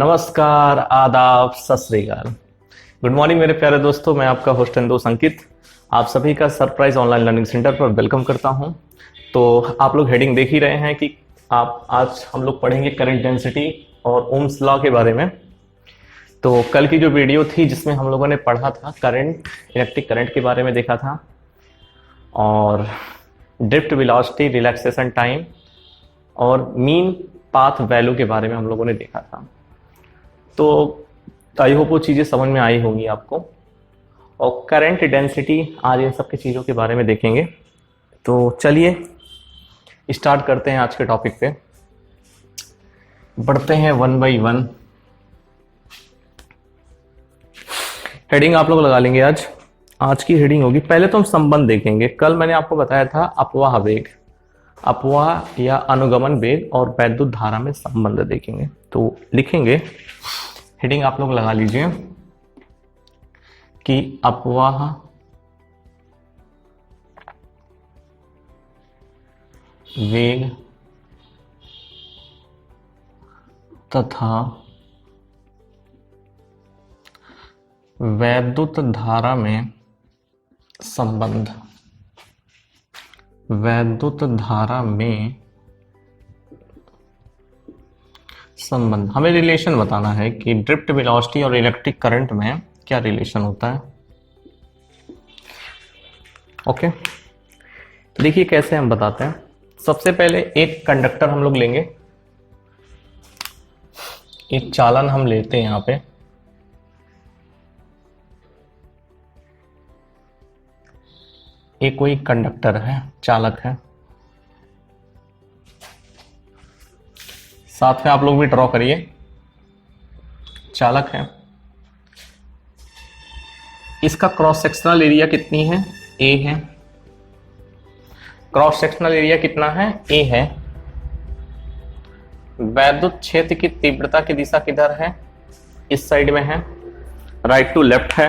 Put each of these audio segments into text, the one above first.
नमस्कार, आदाब, सत श्री अकाल। गुड मॉर्निंग मेरे प्यारे दोस्तों, मैं आपका होस्ट एंड दोस्त अंकित आप सभी का सरप्राइज ऑनलाइन लर्निंग सेंटर पर वेलकम करता हूं। तो आप लोग हेडिंग देख ही रहे हैं कि आप आज हम लोग पढ़ेंगे करंट डेंसिटी और ओम्स लॉ के बारे में। तो कल की जो वीडियो थी जिसमें हम लोगों ने पढ़ा था करंट, इलेक्ट्रिक करंट के बारे में देखा था और ड्रिफ्ट वेलोसिटी, रिलैक्सेशन टाइम और मीन पाथ वैल्यू के बारे में हम लोगों ने देखा था। तो आई होप वो चीज़ें समझ में आई होंगी आपको। और करंट डेंसिटी आज इन सब की चीज़ों के बारे में देखेंगे। तो चलिए स्टार्ट करते हैं आज के टॉपिक पे, बढ़ते हैं वन बाई वन। हेडिंग आप लोग लगा लेंगे। आज की हेडिंग होगी, पहले तो हम संबंध देखेंगे। कल मैंने आपको बताया था अपवाह वेग, अपवाह या अनुगमन वेग और वैद्युत धारा में संबंध देखेंगे। तो लिखेंगे, हेडिंग आप लोग लगा लीजिए कि अपवाह वेग तथा वैद्युत धारा में संबंध, वैद्युत धारा में संबंध। हमें रिलेशन बताना है कि ड्रिफ्ट वेलोसिटी और इलेक्ट्रिक करंट में क्या रिलेशन होता है। ओके, देखिए कैसे हम बताते हैं। सबसे पहले एक कंडक्टर हम लोग लेंगे, एक चालन हम लेते हैं। यहां पे एक कोई कंडक्टर है, चालक है। साथ में आप लोग भी ड्रॉ करिए, चालक है। इसका क्रॉस सेक्शनल एरिया कितनी है? ए है। क्रॉस सेक्शनल एरिया कितना है? ए है। वैद्युत क्षेत्र की तीव्रता की दिशा किधर है? इस साइड में है, राइट टू लेफ्ट है।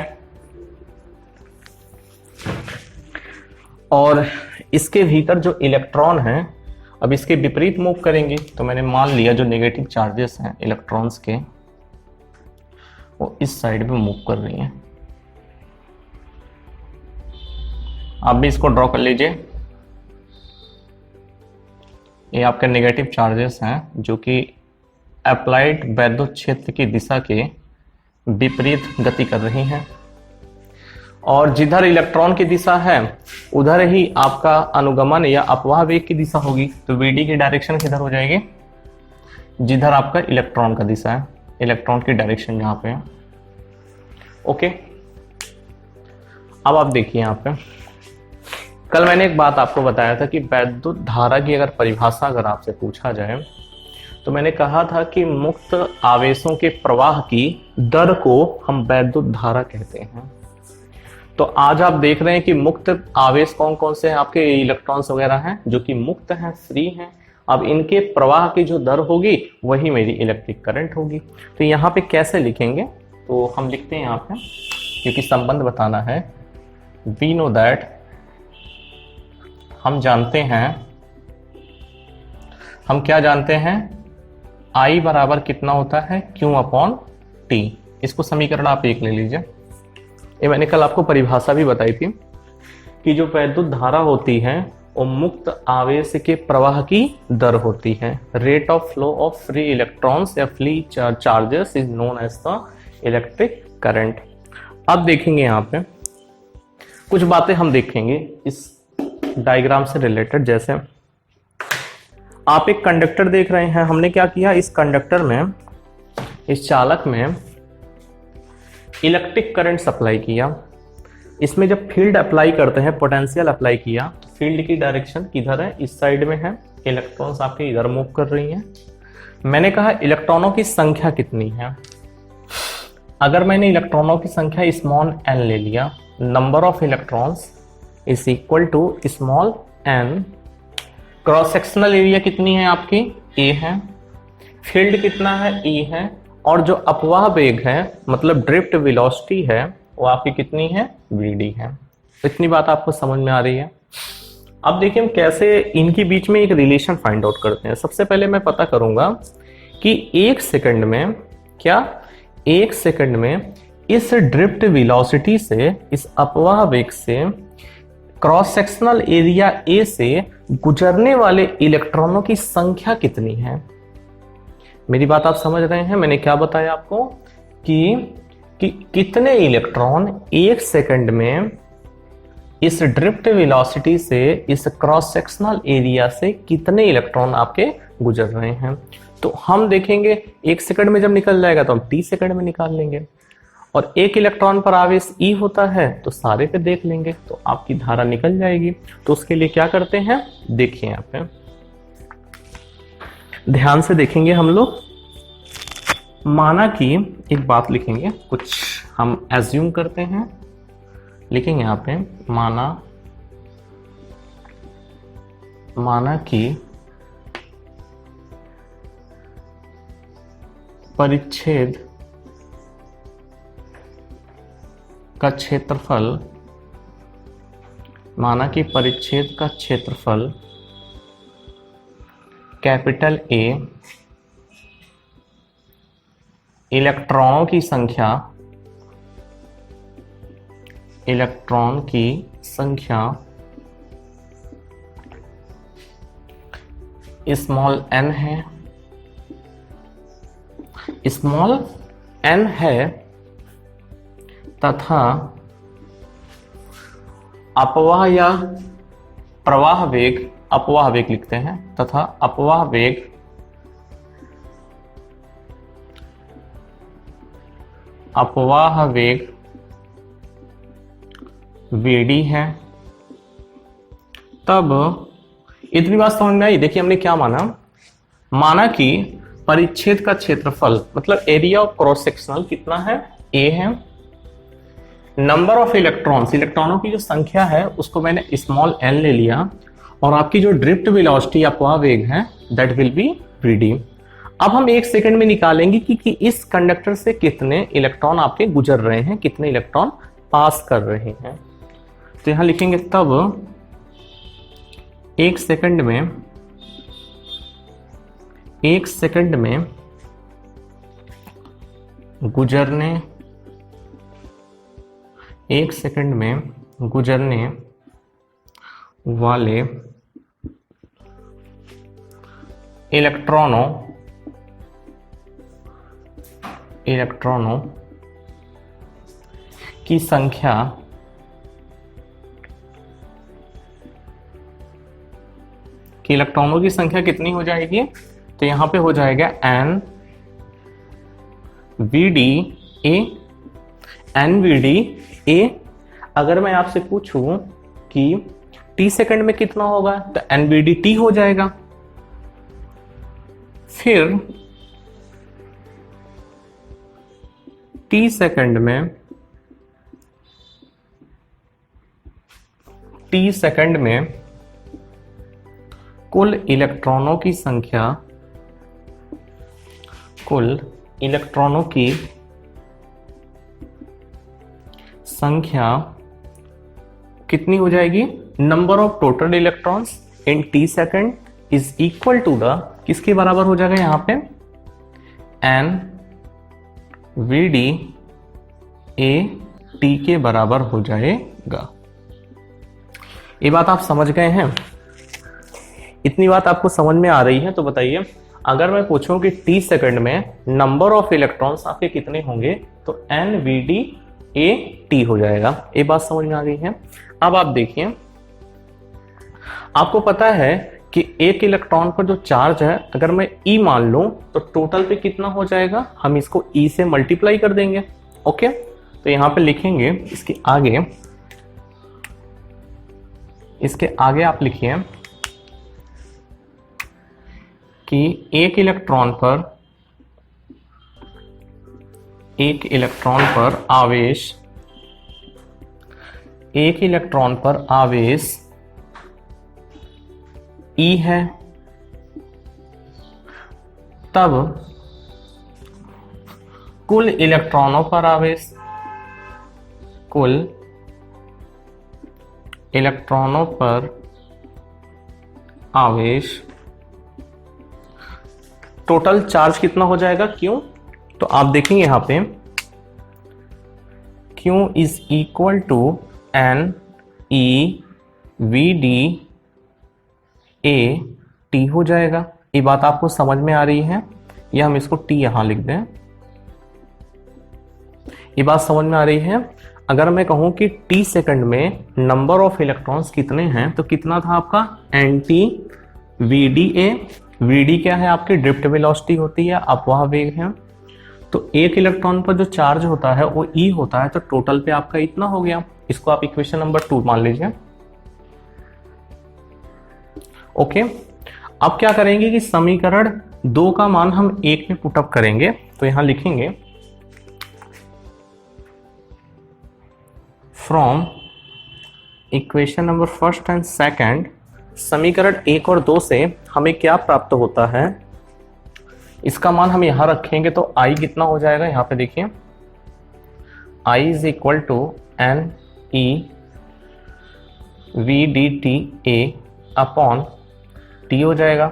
और इसके भीतर जो इलेक्ट्रॉन है, अब इसके विपरीत मूव करेंगे। तो मैंने मान लिया जो नेगेटिव चार्जेस हैं इलेक्ट्रॉन्स के, वो इस साइड में मूव कर रही हैं। आप भी इसको ड्रॉ कर लीजिए। ये आपके नेगेटिव चार्जेस हैं जो कि अप्लाइड वैद्युत क्षेत्र की दिशा के विपरीत गति कर रही हैं। और जिधर इलेक्ट्रॉन की दिशा है उधर ही आपका अनुगमन या अपवाह वेग की दिशा होगी। तो वीडी की डायरेक्शन किधर हो जाएगी? जिधर आपका इलेक्ट्रॉन का दिशा है, इलेक्ट्रॉन की डायरेक्शन जहां पे है। ओके, अब आप देखिए यहां पे, कल मैंने एक बात आपको बताया था कि वैद्युत धारा की अगर परिभाषा अगर आपसे पूछा जाए तो मैंने कहा था कि मुक्त आवेशों के प्रवाह की दर को हम वैद्युत धारा कहते हैं। तो आज आप देख रहे हैं कि मुक्त आवेश कौन कौन से हैं, आपके इलेक्ट्रॉन्स वगैरह हैं जो कि मुक्त हैं, फ्री हैं। अब इनके प्रवाह की जो दर होगी वही मेरी इलेक्ट्रिक करंट होगी। तो यहाँ पे कैसे लिखेंगे? तो हम लिखते हैं यहाँ पे, क्योंकि संबंध बताना है। वी नो दैट, हम जानते हैं, हम क्या जानते हैं? I बराबर कितना होता है? Q upon T। इसको समीकरण आप एक ले लीजिए। ये मैंने कल आपको परिभाषा भी बताई थी कि जो वैद्युत धारा होती है वो मुक्त आवेश के प्रवाह की दर होती है। Rate of flow of free electrons या free charges is known as the electric current. अब देखेंगे यहाँ पे कुछ बातें हम देखेंगे इस डायग्राम से रिलेटेड। जैसे आप एक कंडक्टर देख रहे हैं, हमने क्या किया, इस कंडक्टर में, इस चालक में इलेक्ट्रिक करंट सप्लाई किया। इसमें जब फील्ड अप्लाई करते हैं, पोटेंशियल अप्लाई किया, तो फील्ड की डायरेक्शन किधर है? इस साइड में है। इलेक्ट्रॉन्स आपके इधर मूव कर रही हैं। मैंने कहा इलेक्ट्रॉनों की संख्या कितनी है? अगर मैंने इलेक्ट्रॉनों की संख्या स्मॉल n ले लिया, number of electrons is equal to small n। Cross sectional area कितनी है आपकी? A है। फील्ड कितना है? E है। और जो अपवाह वेग है, मतलब ड्रिफ्ट वेलोसिटी है, वो आपकी कितनी है? Vd है। इतनी बात आपको समझ में आ रही है। अब देखिए हम कैसे इनके बीच में एक रिलेशन फाइंड आउट करते हैं। सबसे पहले मैं पता करूंगा कि 1 सेकंड में क्या 1 सेकंड में इस ड्रिफ्ट वेलोसिटी से, इस अपवाह वेग से क्रॉस सेक्शनल एरिया ए से गुजरने वाले इलेक्ट्रॉनों की संख्या कितनी है। मेरी बात आप समझ रहे हैं? मैंने क्या बताया आपको कि कितने इलेक्ट्रॉन 1 सेकंड में इस ड्रिफ्ट वेलोसिटी से, इस क्रॉस सेक्शनल एरिया से कितने इलेक्ट्रॉन आपके गुजर रहे हैं। तो हम देखेंगे 1 सेकंड में जब निकल जाएगा तो हम t सेकंड में निकाल लेंगे, और 1 इलेक्ट्रॉन पर आवेश E होता है तो सारे पे देख लेंगे तो आपकी धारा निकल जाएगी। तो उसके लिए क्या करते हैं, देखिए यहाँ पे ध्यान से देखेंगे हम लोग। माना कि एक बात लिखेंगे, कुछ हम एज्यूम करते हैं, लिखेंगे यहाँ पे माना कि परिच्छेद का क्षेत्रफल, माना कि परिच्छेद का क्षेत्रफल कैपिटल A इलेक्ट्रॉनों की संख्या स्मॉल n है, स्मॉल n है, तथा अपवाह या प्रवाह वेग, अपवाह वेग लिखते हैं, तथा अपवाह वेग Vd है। तब इतनी बात समझ में आई। देखिए हमने क्या माना कि परिच्छेद का क्षेत्रफल मतलब एरिया ऑफ क्रॉस सेक्शनल कितना है, a है। नंबर ऑफ इलेक्ट्रॉन्स, इलेक्ट्रॉनों की जो संख्या है उसको मैंने स्मॉल n ले लिया, और आपकी जो ड्रिफ्ट वेलोसिटी अपवाह वेग है दैट विल बी Vd। अब हम 1 सेकंड में निकालेंगे कि इस कंडक्टर से कितने इलेक्ट्रॉन आपके गुजर रहे हैं, कितने इलेक्ट्रॉन पास कर रहे हैं। तो यहां लिखेंगे तब 1 सेकंड में गुजरने वाले इलेक्ट्रॉनों की संख्या कितनी हो जाएगी। तो यहां पे हो जाएगा NVDA। अगर मैं आपसे पूछूं कि t सेकंड में कितना होगा तो NVDT हो जाएगा। फिर t सेकंड में कुल इलेक्ट्रॉनों की संख्या कितनी हो जाएगी, number of total electrons in t second is equal to the, किसके बराबर हो जाएगा यहां पे, NVDA के बराबर हो जाएगा। ये बात आप समझ गए हैं? इतनी बात आपको समझ में आ रही है? तो बताइए, अगर मैं पूछूं कि t सेकंड में नंबर ऑफ इलेक्ट्रॉन्स आपके कितने होंगे तो NVDAT हो जाएगा। ये बात समझ में आ गई है? अब आप देखिए, आपको पता है कि एक इलेक्ट्रॉन पर जो चार्ज है अगर मैं E मान लूं तो टोटल पे कितना हो जाएगा, हम इसको E से मल्टीप्लाई कर देंगे। ओके, तो यहां पे लिखेंगे इसके आगे आप लिखिए कि एक इलेक्ट्रॉन पर आवेश E है, तब कुल इलेक्ट्रॉनों पर आवेश टोटल चार्ज कितना हो जाएगा, क्यों, तो आप देखेंगे यहां पे Q is equal to N E V D A T हो जाएगा। ये बात आपको समझ में आ रही है, या हम इसको टी यहां लिख दें? ये बात समझ में आ रही है? अगर मैं कहूं कि टी सेकंड में नंबर ऑफ इलेक्ट्रॉन्स कितने हैं, तो कितना था आपका N T V D A. V D क्या है? आपकी ड्रिफ्ट वेलोसिटी होती है, अपवाह वेग है। तो एक इलेक्ट्रॉन पर जो चार्ज होता है वो ई होता है, तो टोटल पे आपका इतना हो गया। इसको आप इक्वेशन नंबर 2 मान लीजिए। ओके, अब क्या करेंगे कि समीकरण 2 का मान हम 1 में पुटअप करेंगे। तो यहां लिखेंगे फ्रॉम इक्वेशन नंबर 1 एंड 2 समीकरण 1 और 2 से हमें क्या प्राप्त होता है, इसका मान हम यहां रखेंगे। तो I कितना हो जाएगा, यहां पे देखिए I is equal to N E V D T A upon T हो जाएगा।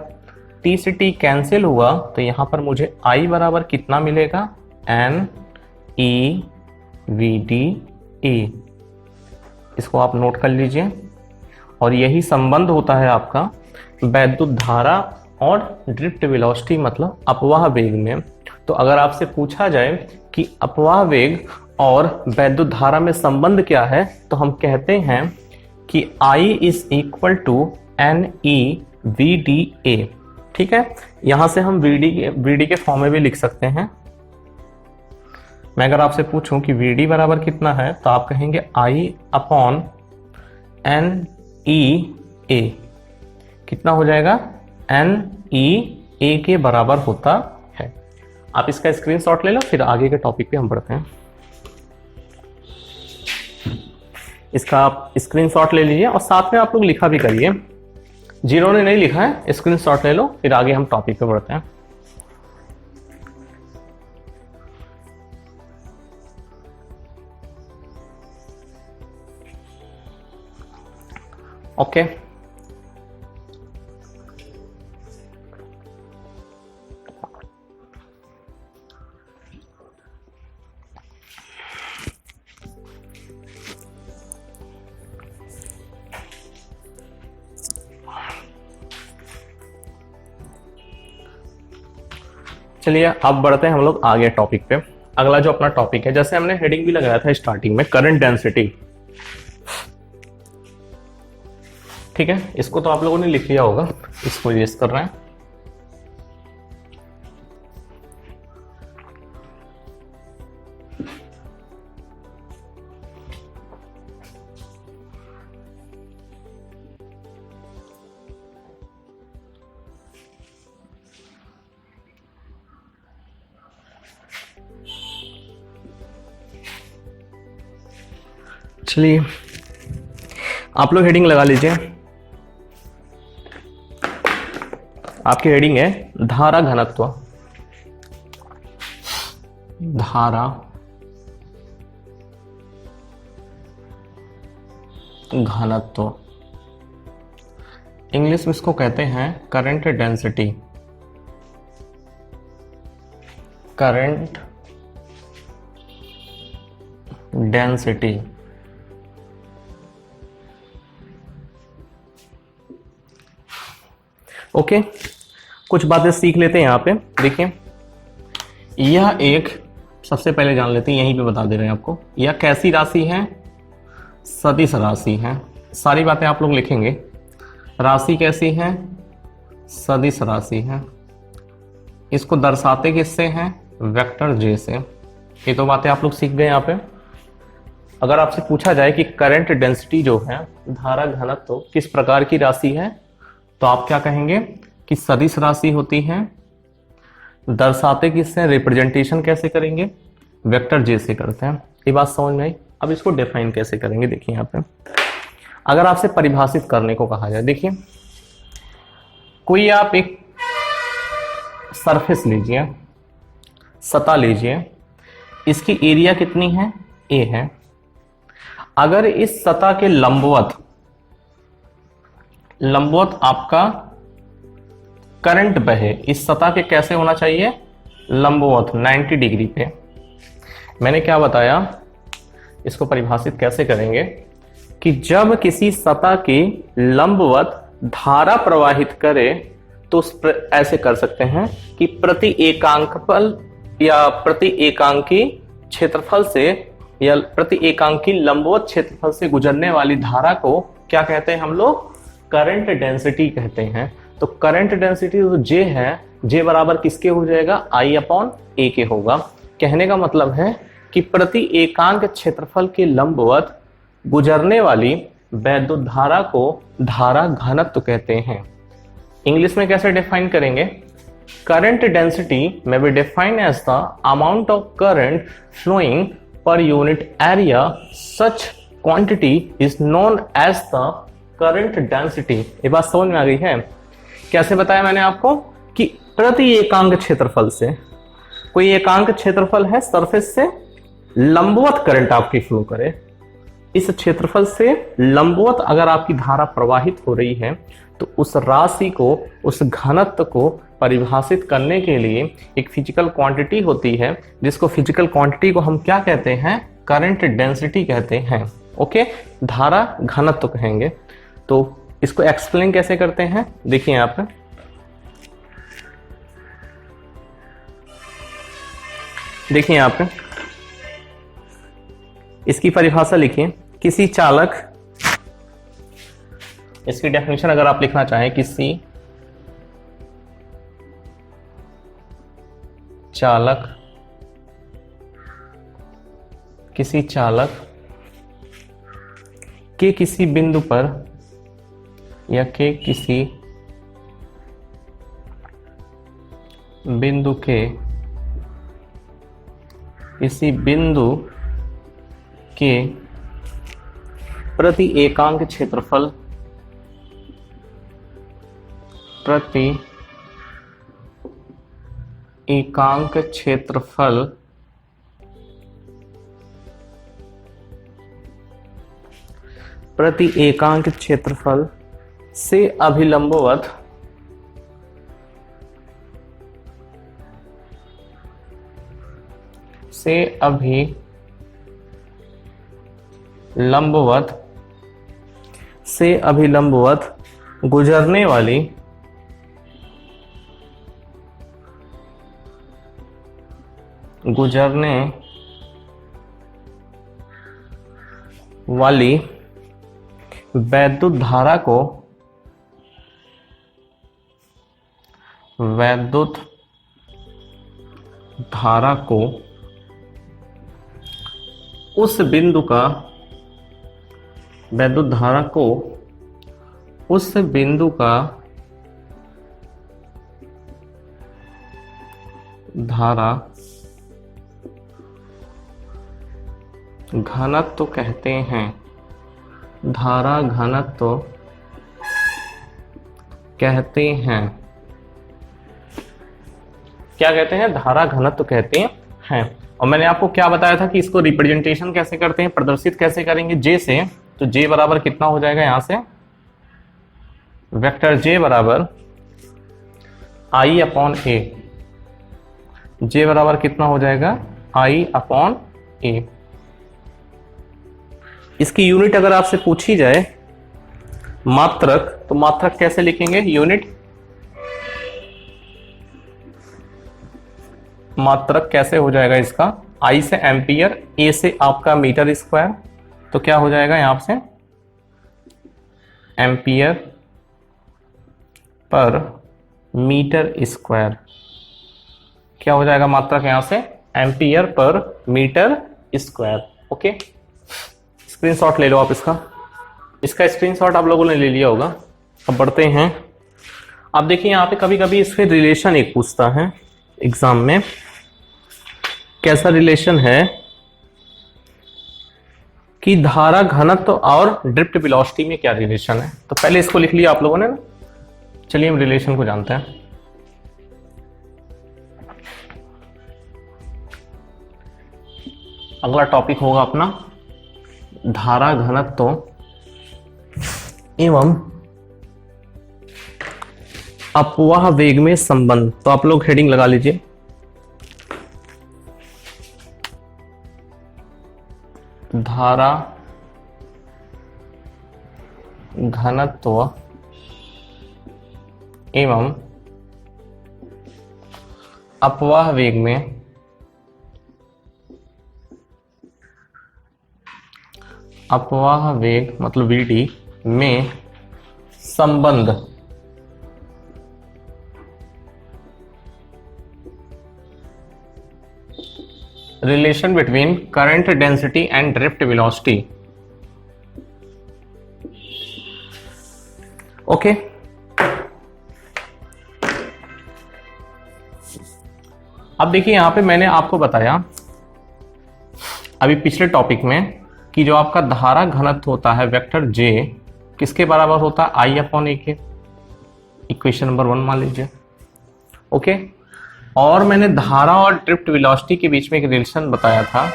टी से टी कैंसिल हुआ, तो यहां पर मुझे I बराबर कितना मिलेगा, N E V D A. इसको आप नोट कर लीजिए। और यही संबंध होता है आपका वैद्युत धारा और ड्रिफ्ट वेलोसिटी, मतलब अपवाह वेग में। तो अगर आपसे पूछा जाए कि अपवाह वेग और वैद्युत धारा में संबंध क्या है, तो हम कहते हैं कि I is equal to N E V D A. ठीक है, यहां से हम वी डी के फॉर्म में भी लिख सकते हैं। मैं अगर आपसे पूछूं कि वी डी बराबर कितना है, तो आप कहेंगे I अपॉन एन ई ए। कितना हो जाएगा, एन ई ए के बराबर होता है। आप इसका स्क्रीनशॉट ले लो, फिर आगे के टॉपिक पे हम बढ़ते हैं। इसका आप स्क्रीनशॉट ले लीजिए और साथ में आप लोग लिखा भी करिए। जिन्होंने नहीं लिखा है स्क्रीनशॉट ले लो, फिर आगे हम टॉपिक पे बढ़ते हैं। ओके, चलिए अब बढ़ते हैं हम लोग आगे टॉपिक पे। अगला जो अपना टॉपिक है, जैसे हमने हेडिंग भी लगाया था स्टार्टिंग में, करंट डेंसिटी। ठीक है, इसको तो आप लोगों ने लिख लिया होगा, इसको यूज कर रहे हैं। चलिए आप लोग हेडिंग लगा लीजिए। आपकी हेडिंग है धारा घनत्व। धारा घनत्व, इंग्लिश में इसको कहते हैं current density. Current density. Okay, कुछ बातें सीख लेते हैं यहाँ पे। देखिए, यह एक, सबसे पहले जान लेते हैं, यहीं पे बता दे रहे हैं आपको, यह कैसी राशि है, सदिश राशि है। सारी बातें आप लोग लिखेंगे। राशि कैसी है, सदिश राशि है। इसको दर्शाते किससे हैं, वेक्टर जे से। ये तो बातें आप लोग सीख गए यहाँ पे। अगर आपसे पूछा जाए कि करंट डेंसिटी जो है, धारा घनत्व तो किस प्रकार की राशि है, तो आप क्या कहेंगे कि सदिश राशि होती है। दर्शाते किससे, रिप्रेजेंटेशन कैसे करेंगे, वेक्टर जे से करते हैं। ये बात समझ में आई। अब इसको डिफाइन कैसे करेंगे, देखिए यहाँ पे अगर आपसे परिभाषित करने को कहा जाए, देखिए कोई आप एक सरफेस लीजिए, सतह लीजिए, इसकी एरिया कितनी है, ए है। अगर इस सतह के लंबवत आपका करंट बहे, इस सतह के कैसे होना चाहिए, लंबवत 90 डिग्री पे। मैंने क्या बताया, इसको परिभाषित कैसे करेंगे कि जब किसी सतह की लंबवत धारा प्रवाहित करे तो ऐसे कर सकते हैं कि प्रति एकांकफल या प्रति एकांकी क्षेत्रफल से या प्रति एकांकी लंबवत क्षेत्रफल से गुजरने वाली धारा को क्या कहते हैं हम लोग, करंट डेंसिटी कहते हैं। तो करंट डेंसिटी जो J है, J बराबर किसके हो जाएगा, I/A के होगा। कहने का मतलब है कि प्रति एकांक क्षेत्रफल के लंबवत गुजरने वाली वैद्युत धारा को धारा घनत्व कहते हैं। इंग्लिश में कैसे डिफाइन करेंगे, current density may be defined as the amount of current flowing per unit area, such quantity is known as the current density. ये बात समझ में आ गई है। कैसे बताया मैंने आपको कि प्रति एकांक क्षेत्रफल से, कोई एकांक क्षेत्रफल है सरफेस से लंबवत करंट आपकी फ्लो करे, इस क्षेत्रफल से लंबवत अगर आपकी धारा प्रवाहित हो रही है तो उस राशि को, उस घनत्व को परिभाषित करने के लिए एक फिजिकल क्वांटिटी होती है, जिसको फिजिकल क्वांटिटी को हम क्या कहते हैं, करंट डेंसिटी कहते हैं। ओके, धारा घनत्व कहेंगे। तो इसको एक्सप्लेन कैसे करते हैं, देखिए यहाँ पे देखिए, यहाँ पे इसकी परिभाषा लिखिए। किसी चालक, इसकी डेफिनेशन अगर आप लिखना चाहें, किसी चालक के किसी बिंदु पर या के किसी बिंदु के किसी बिंदु के प्रति एकांक क्षेत्रफल, प्रति एकांक क्षेत्रफल प्रति एकांक क्षेत्रफल से अभिलंबवत गुजरने वाली वैद्युत धारा को उस बिंदु का धारा घनत्व कहते हैं। धारा घनत्व कहते हैं। क्या कहते हैं, धारा घनत्व कहते हैं। और मैंने आपको क्या बताया था कि इसको रिप्रेजेंटेशन कैसे करते हैं, प्रदर्शित कैसे करेंगे, J से। तो J बराबर कितना हो जाएगा, यहां से वेक्टर J बराबर I/A। J बराबर कितना हो जाएगा, I/A। इसकी यूनिट अगर आपसे पूछी जाए मात्रक, तो मात्रक कैसे लिखेंगे, यूनिट मात्रक कैसे हो जाएगा इसका, I से एम्पियर, A से आपका मीटर स्क्वायर। तो क्या हो जाएगा यहां से, एम्पियर पर मीटर स्क्वायर। क्या हो जाएगा मात्रक यहां से, ampere per metre square. Okay, screenshot ले लो आप इसका स्क्रीनशॉट आप लोगों ने ले लिया होगा। अब बढ़ते हैं। अब देखिए यहाँ पे कभी कभी इसके रिलेशन एक पूछता है एग्जाम में। कैसा रिलेशन है कि धारा घनत्व और ड्रिफ्ट वेलोसिटी में क्या रिलेशन है। तो पहले इसको लिख लिया आप लोगों ने ना। चलिए हम रिलेशन को जानते हैं। अगला टॉपिक होगा अपना धारा घनत्व एवं अपवाह वेग में संबंध। तो आप लोग हेडिंग लगा लीजिए, धारा घनत्व एवं अपवाह वेग में अपवाह वेग मतलब वीडी में संबंध relation between current density and drift velocity. Okay, अब देखिए यहां पे मैंने आपको बताया अभी पिछले टॉपिक में कि जो आपका धारा घनत्व होता है वेक्टर जे किसके बराबर होता है, आई अपॉन ए के। इक्वेशन नंबर 1 मान लीजिए। ओके, और मैंने धारा और ड्रिफ्ट वेलोसिटी के बीच में एक रिलेशन बताया था,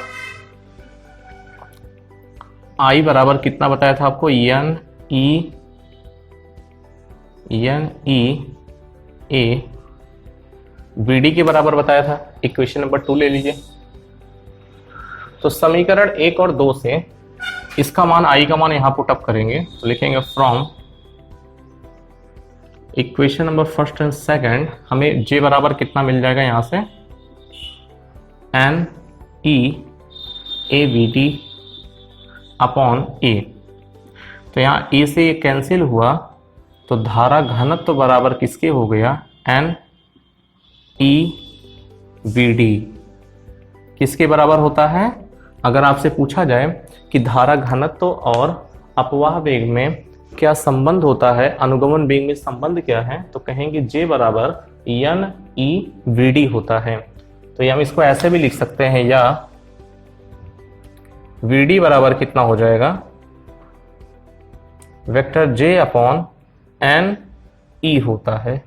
आई बराबर कितना बताया था आपको, एन ई ए वीडी के बराबर बताया था। इक्वेशन नंबर 2 ले लीजिए। तो समीकरण 1 और 2 से इसका मान, आई का मान यहां पुट अप करेंगे तो लिखेंगे from equation number first and second हमें जे बराबर कितना मिल जाएगा यहां से, N E A V D upon A. तो यहां ए से ये कैंसिल हुआ तो धारा घनत्व तो बराबर किसके हो गया, एन ई वी डी। किसके बराबर होता है, अगर आपसे पूछा जाए कि धारा घनत्व और अपवाह वेग में क्या संबंध होता है, अनुगमन वेग में संबंध क्या है, तो कहेंगे जे बराबर एन ई वी डी होता है। तो ये हम इसको ऐसे भी लिख सकते हैं, या वी डी बराबर कितना हो जाएगा, vector J upon N E होता है।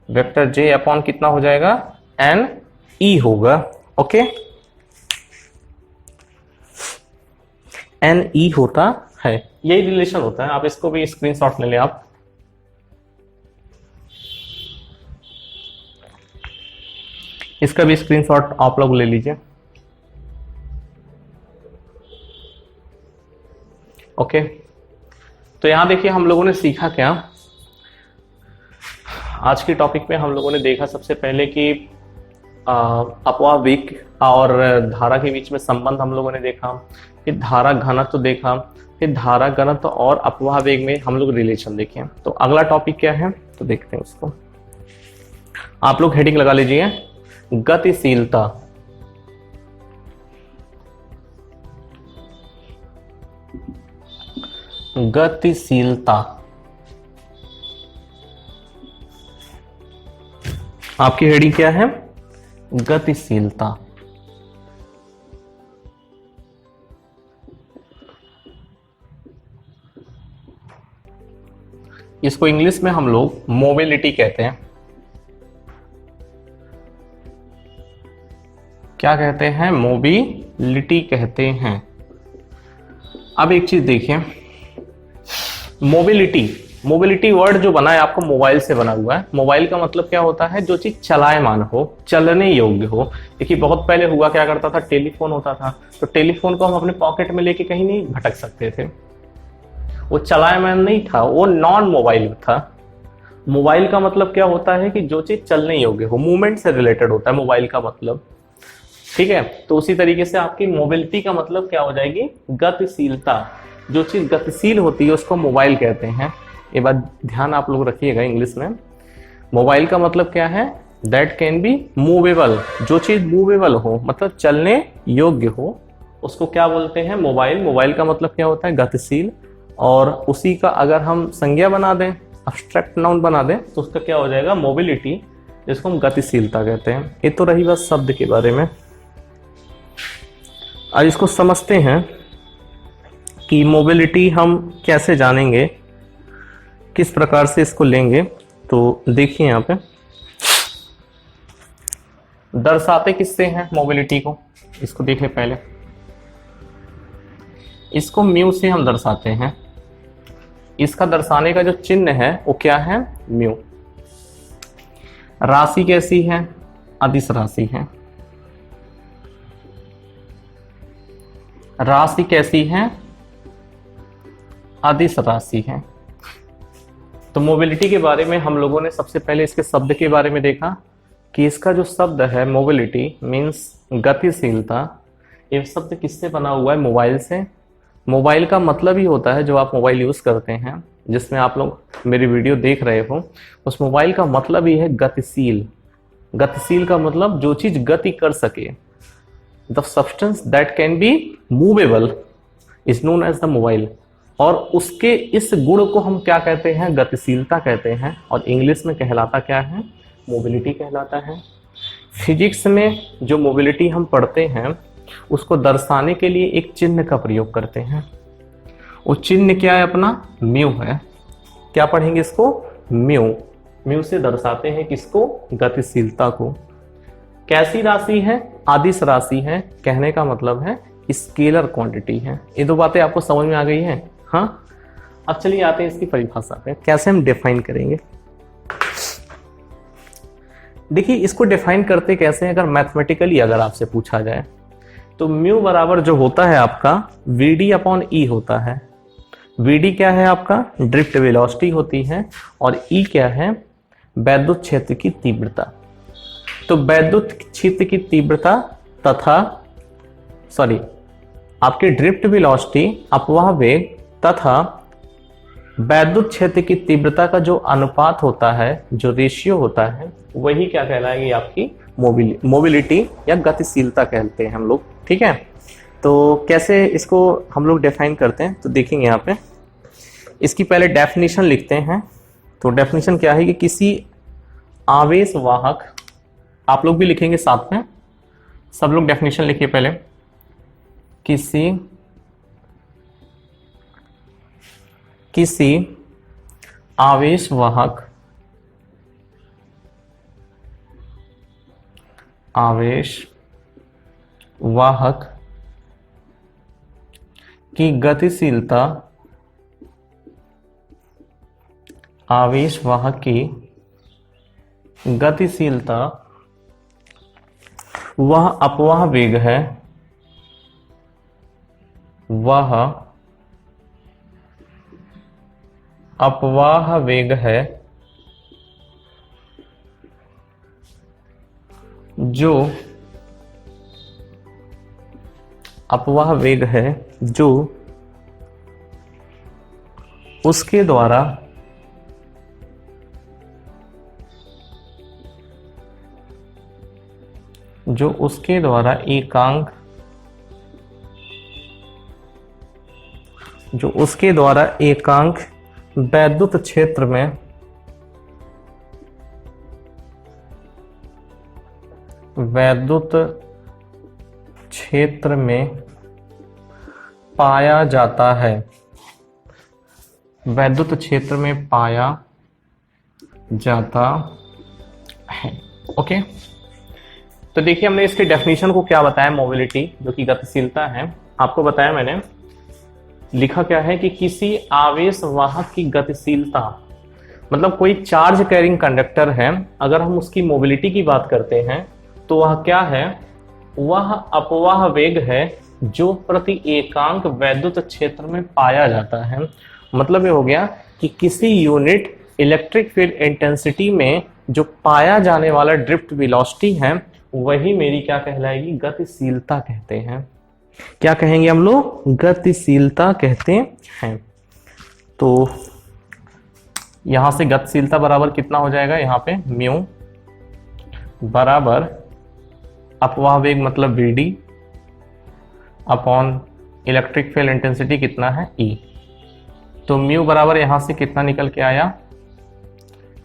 वेक्टर जे अपॉन कितना हो जाएगा, एन ई होगा। ओके, एन ई होता है, यही रिलेशन होता है। आप इसको भी स्क्रीनशॉट ले लें आप। इसका भी स्क्रीनशॉट आप लोग ले लीजिए। ओके, तो यहां देखिए हम लोगों ने सीखा क्या आज के टॉपिक में। हम लोगों ने देखा सबसे पहले कि अपवाह वेग और धारा के बीच में संबंध हम लोगों ने देखा, फिर धारा घनत्व देखा, फिर धारा घनत्व और अपवाह वेग में हम लोग रिलेशन देखे। तो अगला टॉपिक क्या है तो देखते हैं उसको। आप लोग हेडिंग लगा लीजिए, गतिशीलता। गतिशीलता आपकी हेडिंग क्या है, गतिशीलता। इसको इंग्लिश में हम लोग मोबिलिटी कहते हैं। क्या कहते हैं, मोबिलिटी कहते हैं। अब एक चीज देखिए, मोबिलिटी वर्ड जो बना है आपको मोबाइल से बना हुआ है। मोबाइल का मतलब क्या होता है, जो चीज चलायमान हो, चलने योग्य हो। देखिए बहुत पहले हुआ क्या करता था, टेलीफोन होता था, तो टेलीफोन को हम अपने पॉकेट में लेके कहीं नहीं भटक सकते थे, वो चलायमान नहीं था, वो नॉन मोबाइल था। मोबाइल का मतलब क्या होता है कि जो चीज चलने योग्य हो, मूवमेंट से रिलेटेड होता है मोबाइल का मतलब। ठीक है, तो उसी तरीके से आपकी मोबिलिटी का मतलब क्या हो जाएगी, गतिशीलता। जो चीज गतिशील होती है उसको मोबाइल कहते हैं। ये बात ध्यान आप लोग रखिएगा इंग्लिश में। मोबाइल का मतलब क्या है, दैट कैन बी मूवेबल। जो चीज मूवेबल हो मतलब चलने योग्य हो, उसको क्या बोलते हैं, मोबाइल। मोबाइल का मतलब क्या होता है, गतिशील। और उसी का अगर हम संज्ञा बना दें, अब्स्ट्रैक्ट नाउन बना दें, तो उसका क्या हो जाएगा, मोबिलिटी, जिसको हम गतिशीलता कहते हैं। ये तो रही बात शब्द के बारे में। आज इसको समझते हैं कि मोबिलिटी हम कैसे जानेंगे, किस प्रकार से इसको लेंगे। तो देखिए यहाँ पे दर्शाते किससे हैं मोबिलिटी को, इसको देखिए पहले। इसको म्यू से हम दर्शाते हैं। इसका दर्शाने का जो चिन्ह है वो क्या है, म्यू। राशि कैसी है, अदिश राशि है। राशि कैसी है? अदिश राशि है। तो मोबिलिटी के बारे में हम लोगों ने सबसे पहले इसके शब्द के बारे में देखा कि इसका जो शब्द है मोबिलिटी मीन्स गतिशीलता, ये शब्द किससे बना हुआ है? मोबाइल से। मोबाइल का मतलब ही होता है, जो आप मोबाइल यूज करते हैं, जिसमें आप लोग मेरी वीडियो देख रहे हो, उस मोबाइल का मतलब ही है गतिशील। गतिशील का मतलब जो चीज गति कर सके, the substance that can be movable is known as the mobile. और उसके इस गुण को हम क्या कहते हैं? गतिशीलता कहते हैं। और इंग्लिश में कहलाता क्या है? मोबिलिटी कहलाता है। फिजिक्स में जो मोबिलिटी हम पढ़ते हैं उसको दर्शाने के लिए एक चिन्ह का प्रयोग करते हैं। वो चिन्ह क्या है? अपना म्यू है। क्या पढ़ेंगे इसको? म्यू। म्यू से दर्शाते हैं किसको? गतिशीलता को। कैसी राशि है? अदिश राशि है। कहने का मतलब है स्केलर क्वांटिटी है। ये दो बातें आपको समझ में आ गई है? हाँ। अब चलिए आते हैं इसकी परिभाषा पे, कैसे हम डिफाइन करेंगे। देखिए इसको डिफाइन करते कैसे हैं, अगर मैथमेटिकली अगर आपसे पूछा जाए तो म्यू बराबर जो होता है आपका वीडी अपॉन ई होता है। वीडी क्या है? आपका ड्रिफ्ट वेलोसिटी होती है। और ई क्या है? वैद्युत क्षेत्र की तीव्रता। तो वैद्युत क्षेत्र की तीव्रता तथा आपकी ड्रिफ्ट वेलोसिटी अपवाह वेग तथा वैद्युत क्षेत्र की तीव्रता का जो अनुपात होता है, जो रेशियो होता है, वही क्या कहलाएगी? आपकी मोबिलिटी या गतिशीलता कहते हैं हम लोग। ठीक है, तो कैसे इसको हम लोग डिफाइन करते हैं तो देखेंगे यहाँ पे। इसकी पहले डेफिनेशन लिखते हैं। तो डेफिनेशन क्या है कि किसी आवेश वाहक, आप लोग भी लिखेंगे साथ में, सब लोग डेफिनेशन लिखिए पहले। किसी आवेश वाहक की गतिशीलता, आवेश वाहक की गतिशीलता वह अपवाह वेग है, वह अपवाह वेग है जो अपवाह वेग है जो उसके द्वारा एकांक वैद्युत क्षेत्र में पाया जाता है। वैद्युत क्षेत्र में पाया जाता है। ओके, तो देखिए हमने इसके डेफिनेशन को क्या बताया, मोबिलिटी जो कि गतिशीलता है, आपको बताया मैंने। लिखा क्या है कि किसी आवेश वाहक की गतिशीलता, मतलब कोई चार्ज कैरिंग कंडक्टर है, अगर हम उसकी मोबिलिटी की बात करते हैं तो वह क्या है? वह अपवाह वेग है जो प्रति एकांक वैद्युत क्षेत्र में पाया जाता है। मतलब ये हो गया कि किसी यूनिट इलेक्ट्रिक फील्ड इंटेंसिटी में जो पाया जाने वाला ड्रिफ्ट वेलोसिटी है, वही मेरी क्या कहलाएगी? गतिशीलता कहते हैं। क्या कहेंगे हम लोग? गतिशीलता कहते हैं। तो यहां से गतिशीलता बराबर कितना हो जाएगा? यहाँ पे म्यू बराबर अपवाह वेग मतलब V D upon electric field intensity कितना है? ई। तो म्यू बराबर यहां से कितना निकल के आया?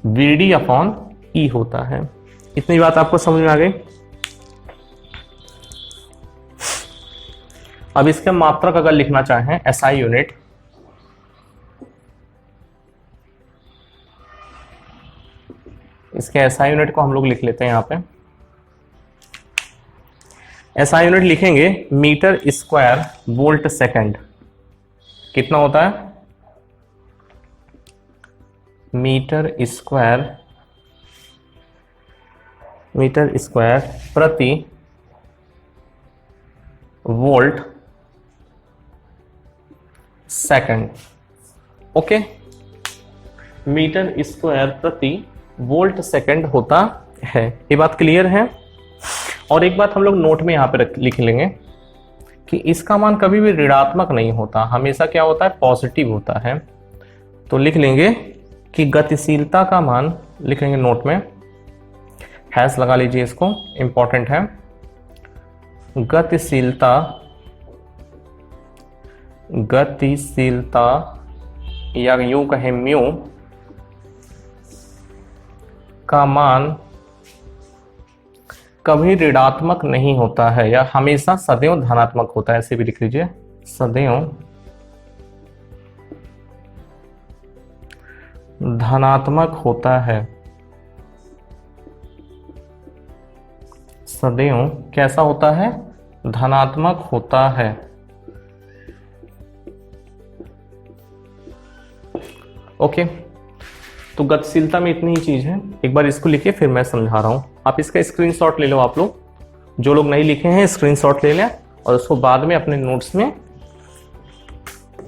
वीडी अपॉन ई होता है। इतनी बात आपको समझ में आ गई? अब इसका मात्रक अगर लिखना चाहें एसआई यूनिट, इसके एसआई यूनिट को हम लोग लिख लेते हैं यहाँ पे। एसआई यूनिट लिखेंगे मीटर स्क्वायर वोल्ट सेकंड। कितना होता है? मीटर स्क्वायर प्रति volt second. Okay, metre square प्रति वोल्ट सेकंड होता है। ये बात क्लियर है। और एक बात हम लोग नोट में यहां पे लिख लेंगे कि इसका मान कभी भी ऋणात्मक नहीं होता, हमेशा क्या होता है, पॉजिटिव होता है। तो लिख लेंगे कि गतिशीलता का मान, लिख लेंगे नोट में, हैश लगा लीजिए, इसको इंपॉर्टेंट है। गतिशीलता या यूं कहें म्यू का मान कभी ऋणात्मक नहीं होता है या हमेशा सदैव धनात्मक होता है, ऐसे भी लिख लीजिए, सदैव धनात्मक होता है। सदैव कैसा होता है, धनात्मक होता है। ओके, तो गतिशीलता में इतनी ही चीज है। एक बार इसको लिखिए, फिर मैं समझा रहा हूं। आप इसका स्क्रीनशॉट ले लो, आप लोग जो लोग नहीं लिखे हैं स्क्रीनशॉट ले लें और उसको बाद में अपने नोट्स में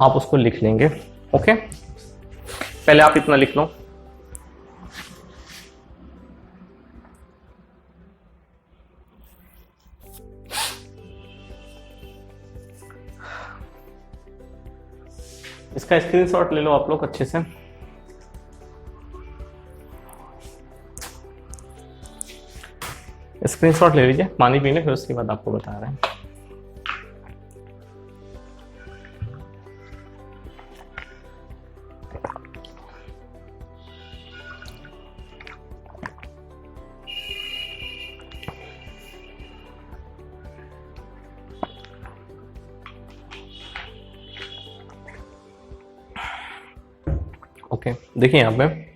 आप उसको लिख लेंगे। ओके, पहले आप इतना लिख लो। इसका स्क्रीनशॉट ले लो आप लोग अच्छे से। स्क्रीनशॉट ले लीजिए, पानी पीने, फिर उसके बाद आपको बता रहे हैं। ओके, देखिए यहाँ पे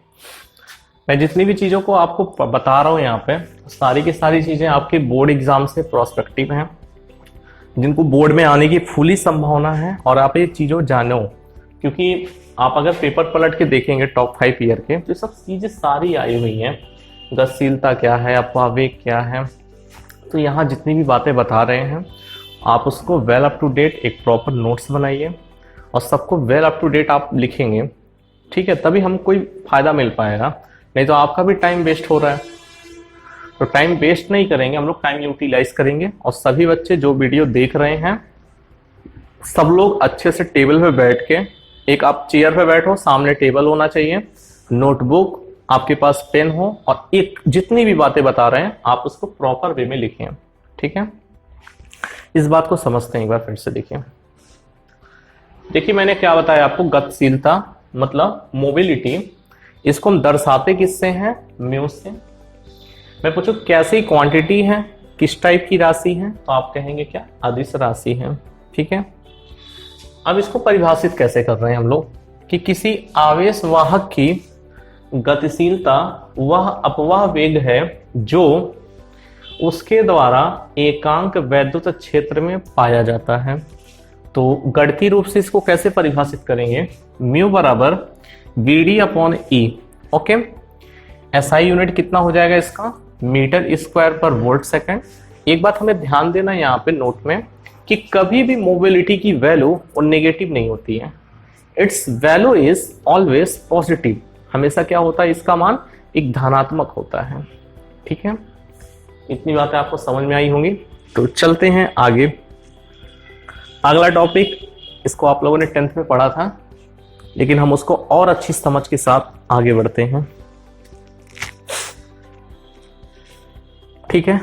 मैं जितनी भी चीजों को आपको बता रहा हूँ यहाँ पे, सारी की सारी चीजें आपके बोर्ड एग्जाम से प्रोस्पेक्टिव हैं, जिनको बोर्ड में आने की फुली संभावना है। और आप ये चीजों जानो, क्योंकि आप अगर पेपर पलट के देखेंगे टॉप 5 ईयर के, तो ये सब चीजें सारी आई हुई हैं। गतिशीलता क्या है, अपवावेग क्या है, तो यहाँ जितनी भी बातें बता रहे हैं आप उसको वेल अप टू डेट एक प्रॉपर नोट्स बनाइए और सबको वेल अप टू डेट आप लिखेंगे, ठीक है, तभी हम कोई फायदा मिल पाएगा। नहीं तो आपका भी टाइम वेस्ट हो रहा है। तो टाइम वेस्ट नहीं करेंगे हम लोग, टाइम यूटिलाइज करेंगे। और सभी बच्चे जो वीडियो देख रहे हैं, सब लोग अच्छे से टेबल पे बैठ के, एक आप चेयर पे बैठो, सामने टेबल होना चाहिए, नोटबुक, आपके पास पेन हो, और एक जितनी भी बातें बता रहे हैं आप उसको प्रॉपर वे में लिखें, ठीक है। इस बात को समझते हैं, एक बार फिर से देखिए। देखिए मैंने क्या बताया आपको, गतिशीलता मतलब मोबिलिटी, इसको हम दर्शाते किससे हैं, म्यू से। मैं पूछूं कैसी क्वांटिटी है, किस टाइप की राशि है, तो आप कहेंगे क्या, अदिश राशि है, ठीक है। अब इसको परिभाषित कैसे कर रहे हैं हम लोग, कि किसी आवेश वाहक की गतिशीलता वह अपवाह वेग है जो उसके द्वारा एकांक वैद्युत क्षेत्र में पाया जाता है। तो गणितीय रूप से इसको कैसे परिभाषित करेंगे, म्यू बराबर VD upon E। Okay, SI unit कितना हो जाएगा इसका, मीटर स्क्वायर पर वोल्ट सेकंड। एक बात हमें ध्यान देना यहाँ पे नोट में, कि कभी भी मोबिलिटी की वैल्यू और नेगेटिव नहीं होती है, it's value is always positive. हमेशा क्या होता है, इसका मान एक धनात्मक होता है, ठीक है। इतनी बातें आपको समझ में आई होंगी। तो चलते हैं आगे। अगला टॉपिक, इसको आप लोगों ने 10th में पढ़ा था, लेकिन हम उसको और अच्छी समझ के साथ आगे बढ़ते हैं, ठीक है।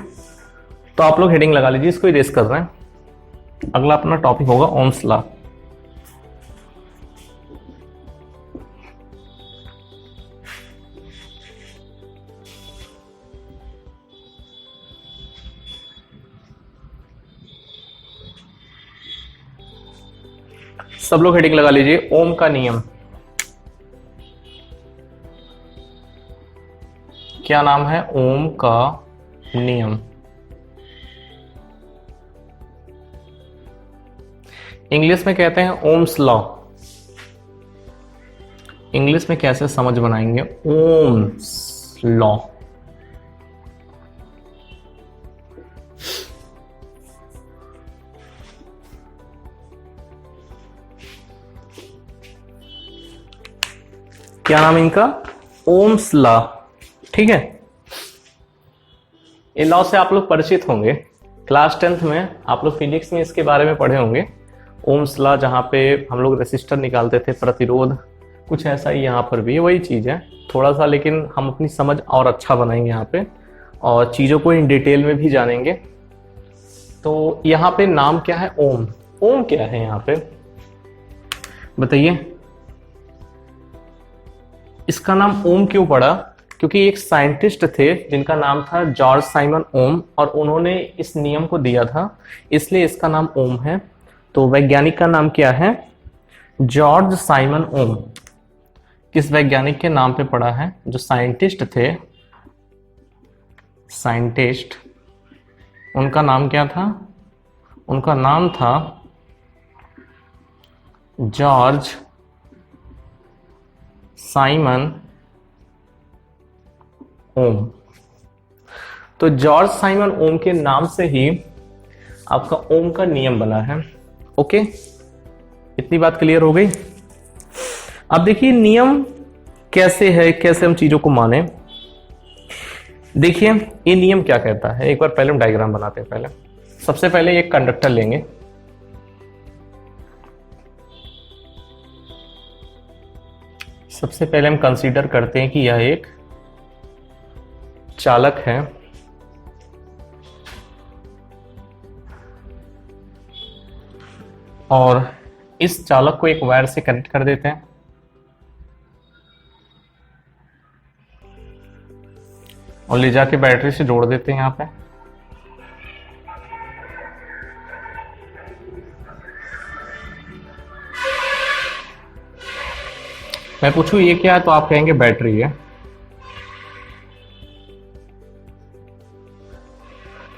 तो आप लोग हेडिंग लगा लीजिए, इसको इरेज कर रहे हैं। अगला अपना टॉपिक होगा ओम्स लॉ। सब लोग हेडिंग लगा लीजिए, ओम का नियम। क्या नाम है, ओम का नियम। इंग्लिश में कहते हैं ओम्स लॉ। इंग्लिश में कैसे समझ बनाएंगे, ओम्स लॉ। क्या नाम इनका? Ohm's law. ठीक है, ये लॉ से आप लोग परिचित होंगे, क्लास 10th में आप लोग फिजिक्स में इसके बारे में पढ़े होंगे। ओम्स लॉ, जहाँ पे हम लोग रेसिस्टर निकालते थे, प्रतिरोध, कुछ ऐसा ही यहाँ पर भी वही चीज़ है थोड़ा सा, लेकिन हम अपनी समझ और अच्छा बनाएंगे यहाँ पे और चीज़ों को इन डिटेल में भी जानेंगे। तो यहाँ पे नाम क्या है? ओम। ओम क्या है यहाँ पे बताइए? इसका नाम ओम क्यों पड़ा? क्योंकि एक साइंटिस्ट थे जिनका नाम था जॉर्ज साइमन ओम, और उन्होंने इस नियम को दिया था, इसलिए इसका नाम ओम है। तो वैज्ञानिक का नाम क्या है? जॉर्ज साइमन ओम। किस वैज्ञानिक के नाम पे पड़ा है? जो साइंटिस्ट थे, साइंटिस्ट, उनका नाम क्या था? उनका नाम था जॉर्ज साइमन ओम। तो जॉर्ज साइमन ओम के नाम से ही आपका ओम का नियम बना है। ओके, इतनी बात क्लियर हो गई? अब देखिए नियम कैसे है, कैसे हम चीजों को माने। देखिए ये नियम क्या कहता है, एक बार पहले हम डायग्राम बनाते हैं। पहले सबसे पहले एक कंडक्टर लेंगे, सबसे पहले हम कंसीडर करते हैं कि यह एक चालक है और इस चालक को एक वायर से कनेक्ट कर देते हैं और ले जाके बैटरी से जोड़ देते हैं। यहाँ पे मैं पूछूं ये क्या है, तो आप कहेंगे बैटरी है।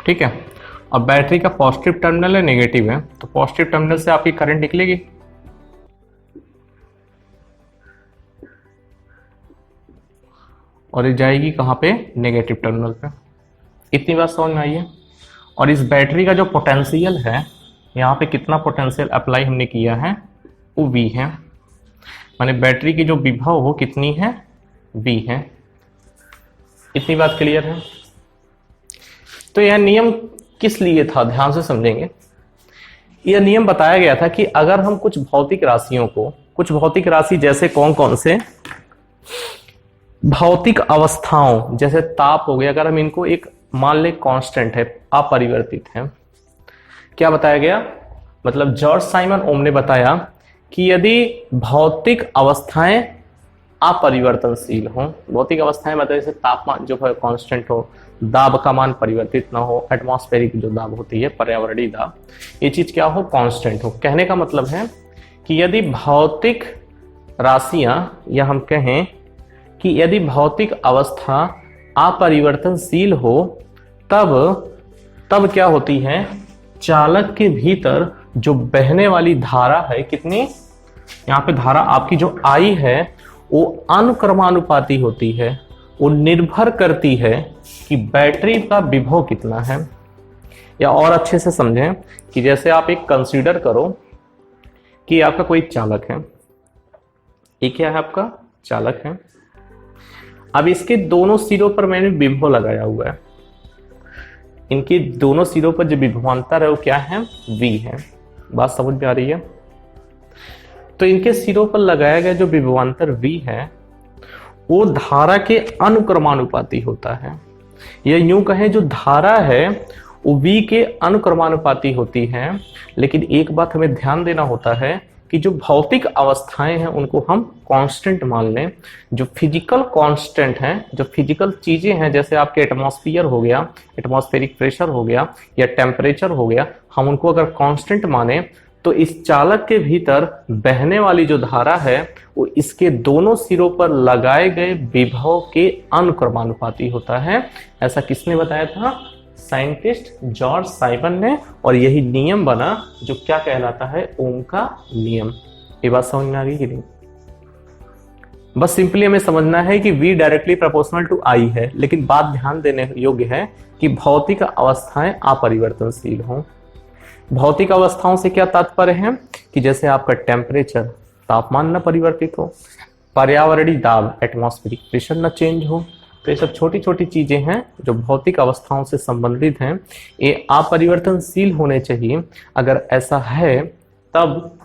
ठीक है, अब बैटरी का पॉजिटिव टर्मिनल है, नेगेटिव है, तो पॉजिटिव टर्मिनल से आपकी करंट निकलेगी और ये जाएगी कहां पे? नेगेटिव टर्मिनल पे। इतनी बात समझ में आई है? और इस बैटरी का जो पोटेंशियल है, यहाँ पे कितना पोटेंशियल अप्लाई हमने किया है? वो V है, माने बैटरी की जो विभव हो कितनी है? V है। इतनी बात क्लियर है? तो यह नियम किस लिए था, ध्यान से समझेंगे। यह नियम बताया गया था कि अगर हम कुछ भौतिक राशियों को, कुछ भौतिक राशि जैसे कौन कौन से भौतिक अवस्थाओं, जैसे ताप हो गया, अगर हम इनको एक मान ले कांस्टेंट है, अपरिवर्तित है। क्या बताया गया? मतलब जॉर्ज साइमन ओम ने बताया कि यदि भौतिक अवस्थाएं अपरिवर्तनशील हो, भौतिक अवस्थाएं मतलब जैसे तापमान जो है कांस्टेंट हो, दाब का मान परिवर्तित ना हो, एटमॉस्फेरिक जो दाब होती है, पर्यावरणीय दाब, ये चीज क्या हो? कांस्टेंट हो। कहने का मतलब है कि यदि भौतिक राशियां, या हम कहें कि यदि भौतिक अवस्था अपरिवर्तनशील हो, तब क्या होती है? चालक के भीतर जो बहने वाली धारा है, कितनी? यहाँ पे धारा आपकी जो I है वो अनुक्रमानुपाती होती है, वो निर्भर करती है कि बैटरी का विभव कितना है। या और अच्छे से समझें कि जैसे आप एक कंसीडर करो कि आपका कोई चालक है, ये क्या है? आपका चालक है। अब इसके दोनों सिरों पर मैंने विभव लगाया हुआ है, इनके दोनों सिरों पर जो विभवांतर है वो क्या है? V है। बात समझ में आ रही है? तो इनके सिरों पर लगाया गया जो विभवांतर V है वो धारा के अनुक्रमानुपाती होता है। या यूं कहें जो धारा है वो V के अनुक्रमानुपाती होती है। लेकिन एक बात हमें ध्यान देना होता है कि जो भौतिक अवस्थाएं हैं उनको हम कांस्टेंट मान लें। जो फिजिकल कांस्टेंट हैं, जो फिजिकल चीजें हैं, जैसे आपके एटमॉस्फेयर हो गया, एटमॉस्फेरिक प्रेशर हो गया, या टेम्परेचर हो गया, हम उनको अगर कांस्टेंट माने तो इस चालक के भीतर बहने वाली जो धारा है वो इसके दोनों सिरों पर लगाए गए विभव के अनुक्रमानुपाती होता है। ऐसा किसने बताया था? साइंटिस्ट जॉर्ज साइमन ने। और यही नियम बना जो क्या कहलाता है? ओम का नियम। ये बात समझ में आ गई कि नहीं? बस सिंपली हमें समझना है कि V directly proportional to I है, लेकिन बात ध्यान देने योग्य है कि भौतिक अवस्थाएं अपरिवर्तनशील हों। भौतिक अवस्थाओं से क्या तात्पर्य है? कि जैसे आपका टेम्परेचर, तापमान न परिवर्तित हो, पर्यावरणीय दाब एटमॉस्फेरिक प्रेशर न चेंज हो। तो ये सब छोटी छोटी चीजें हैं जो भौतिक अवस्थाओं से संबंधित हैं, ये अपरिवर्तनशील होने चाहिए। अगर ऐसा है तब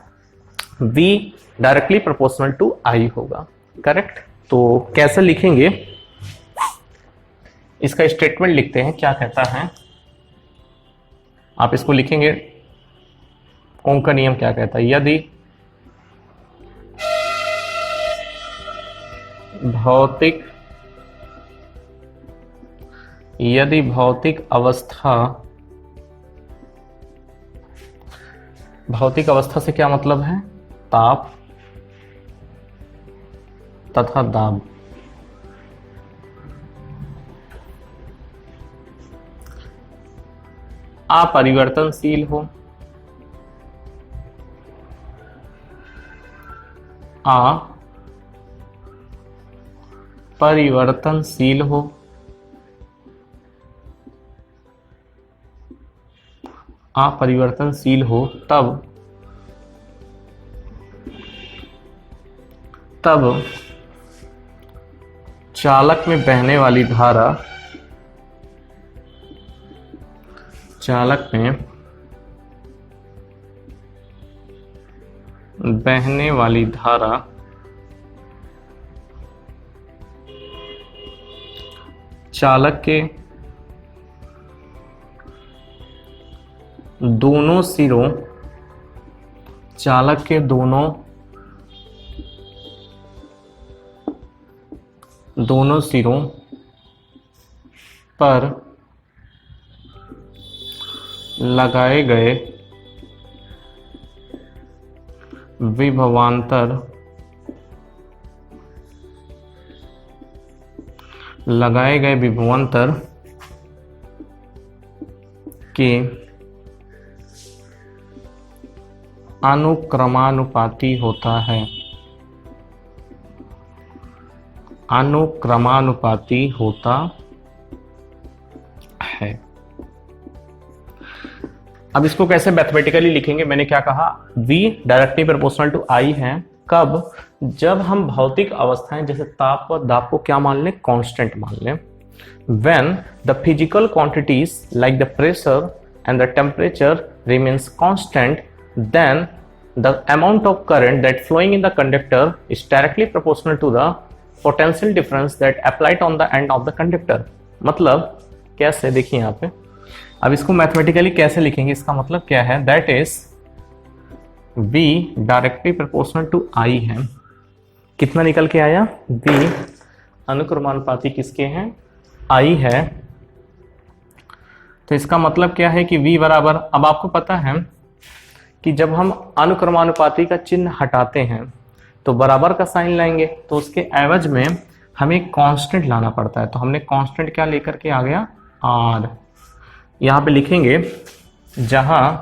V directly proportional to I होगा। करेक्ट। तो कैसे लिखेंगे, इसका स्टेटमेंट लिखते हैं, क्या कहता है। आप इसको लिखेंगे, ओम का नियम क्या कहता है, यदि भौतिक अवस्था से क्या मतलब है, ताप तथा दाब अपरिवर्तनशील हो, अपरिवर्तनशील हो, अपरिवर्तनशील हो, तब चालक में बहने वाली धारा, चालक में बहने वाली धारा चालक के दोनों सिरों, चालक के दोनों सिरों पर लगाए गए विभवांतर के अनुक्रमानुपाती होता है, अनुक्रमानुपाती होता है। अब इसको कैसे मैथमेटिकली लिखेंगे, मैंने क्या कहा, V directly proportional to I है। कब, जब हम भौतिक अवस्थाएं जैसे ताप व दाब को क्या मान लें, कांस्टेंट मान लें। When the physical quantities like the pressure and the temperature remains constant, then the amount of current that flowing in the conductor is directly proportional to the potential difference that applied on the end of the conductor। मतलब कैसे, देखिए यहाँ पे, अब इसको mathematically कैसे लिखेंगे, इसका मतलब क्या है, that is V directly proportional to I है। कितना निकल के आया, V अनुक्रमानुपाती किसके हैं, I है। तो इसका मतलब क्या है कि V बराबर, अब आपको पता है कि जब हम अनुक्रमानुपाती का चिन्ह हटाते हैं तो बराबर का साइन लाएंगे, तो उसके एवज में हमें कांस्टेंट लाना पड़ता है। तो हमने कांस्टेंट क्या लेकर के आ गया, R। यहां पे लिखेंगे जहां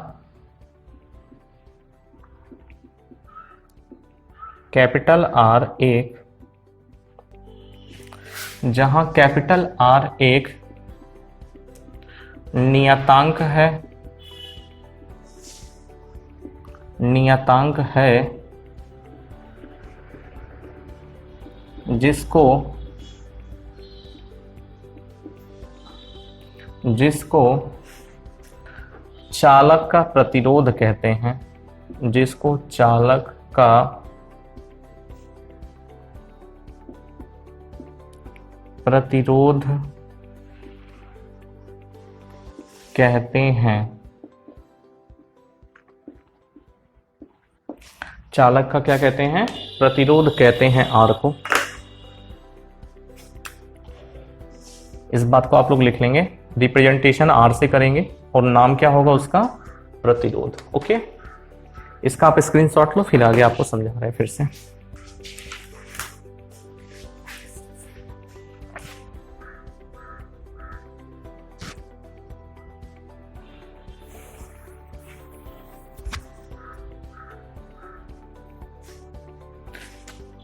कैपिटल R एक नियतांक है, जिसको चालक का प्रतिरोध कहते हैं, जिसको चालक का प्रतिरोध कहते हैं, चालक का क्या कहते हैं, प्रतिरोध कहते हैं R को। इस बात को आप लोग लिख लेंगे, रिप्रेजेंटेशन R से करेंगे और नाम क्या होगा उसका, प्रतिरोध। ओके, इसका आप स्क्रीनशॉट लो, फिर आगे आपको समझा रहे हैं फिर से।